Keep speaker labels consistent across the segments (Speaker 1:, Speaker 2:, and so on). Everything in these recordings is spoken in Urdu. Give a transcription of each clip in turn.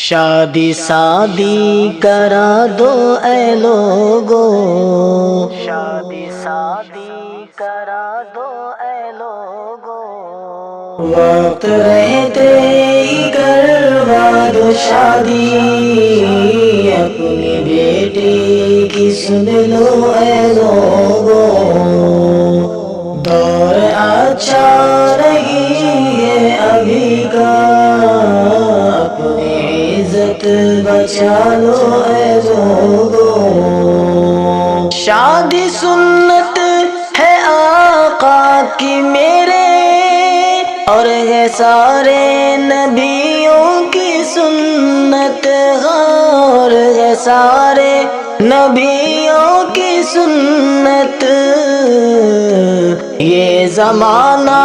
Speaker 1: شادی شادی کرا دو اے لوگو، شادی شادی کرا دو اے لوگو، وقت رہتے ہی کروا دو شادی، اپنی بیٹی کی سن لو اے لوگو، دور اچھا نہیں ہے ابھی کا، اپنی عزت بچا لو اے لوگو، شادی سنت ہے آقا کی میرے، اور ہے سارے نبیوں کی سنت، اور ہے سارے نبیوں کی سنت، یہ زمانہ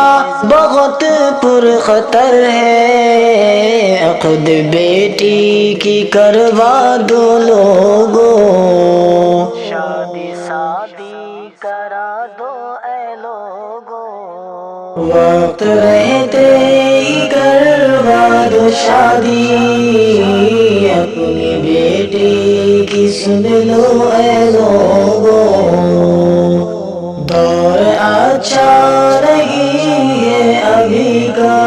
Speaker 1: بہت پر خطر ہے، عقد بیٹی کی کروا دو لوگو، شادی شادی کرا دو اے لوگو، وقت رہتے ہی کروا دو شادی، اپنی بیٹی کی سن لو اے لوگو، دور اچھا نہیں ہے ابھی کا،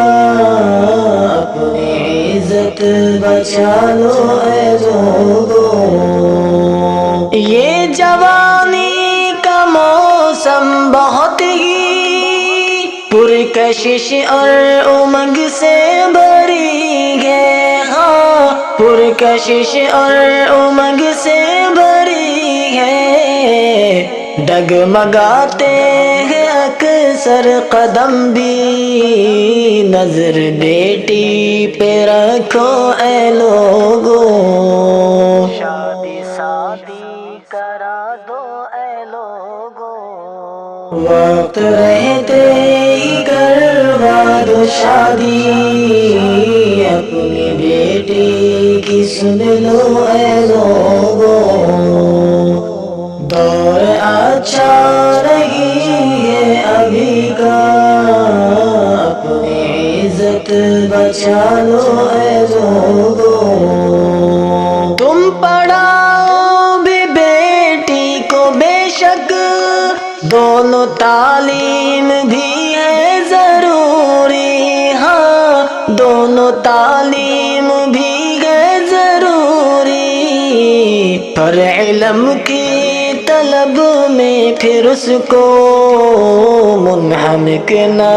Speaker 1: اپنی عزت بچا لو اے لوگو، یہ جوانی کا موسم بہت ہی پرکشش اور امنگ سے بھری ہے، ہاں پرکشش اور امنگ سے بھری ہے، ڈگمگاتے ہیں اکثر قدم بھی، نظر بیٹی پہ رکھو اے لوگو، شادی شادی کرا دو اے لوگو، وقت رہتے ہی کروا دو شادی، اپنی بیٹی کی سن لو اے لوگو، دور اچھا نہیں ہے ابھی کا، اپنی عزت بچا لو اے لوگو، تم پڑھاؤ بھی بیٹی کو بے شک، دونوں تعلیم بھی ہے ضروری، ہاں دونوں تعلیم بھی ہے ضروری، پر علم کی طلب میں پھر اس کو منہمک نہ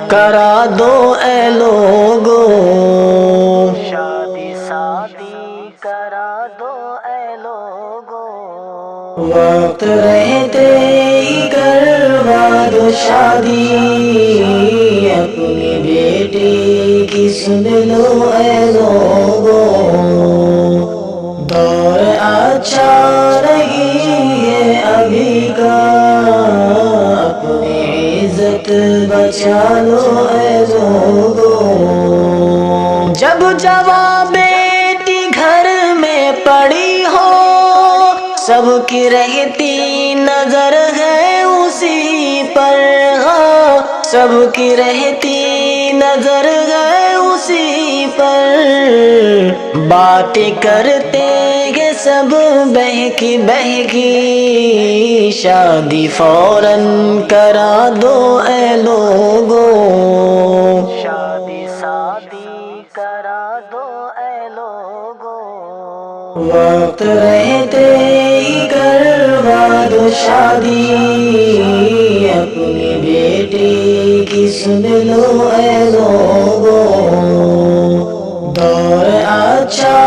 Speaker 1: کرا دو اے لوگو، شادی شادی کرا دو اے لوگو، وقت رہتے ہی کروا دو شادی، اپنی بیٹی کی سن لو اے لوگو، دور اچھا نہیں ہے ابھی کا، اپنی عزت بچا لو اے لوگو، جب جوان بیٹی گھر میں پڑی ہو، سب کی رہتی نظر ہے اسی پر، ہاں سب کی رہتی نظر ہے اسی پر، باتیں کرتے ہیں سب بہکی بہکی، شادی فوراً کرا دو اے لوگو، شادی شادی کرا دو اے لوگو، وقت رہتے ہی کروا دو شادی، اپنی بیٹی کی سن لو اے لوگو، دور اچھا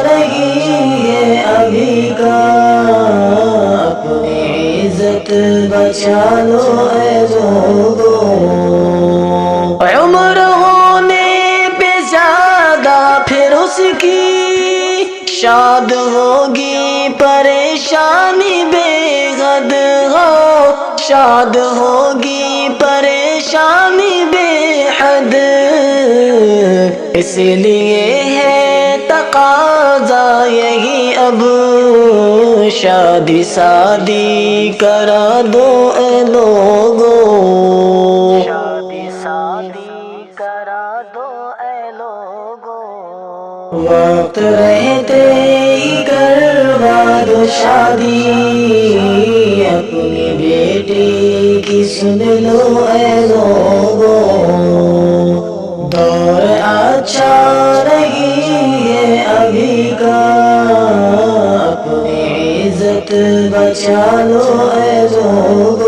Speaker 1: نہیں ہے ابھی کا، اپنی عزت بچا لو اے لوگو، عمر ہونے پہ زیادہ پھر اس کی شاد ہوگی پریشانی بے حد، ہو شاد ہوگی پریشانی بے حد، اس لیے ہے تقاضا یہی اب، شادی شادی کرا دو اے لوگو، شادی شادی کرا دو اے لوگو، وقت رہتے ہی کروا دو شادی، اپنی بیٹی کی سن لو اے لوگو، دور اچھا نہیں ہے ابھی کا، اپنی عزت بچا لو اے لوگو۔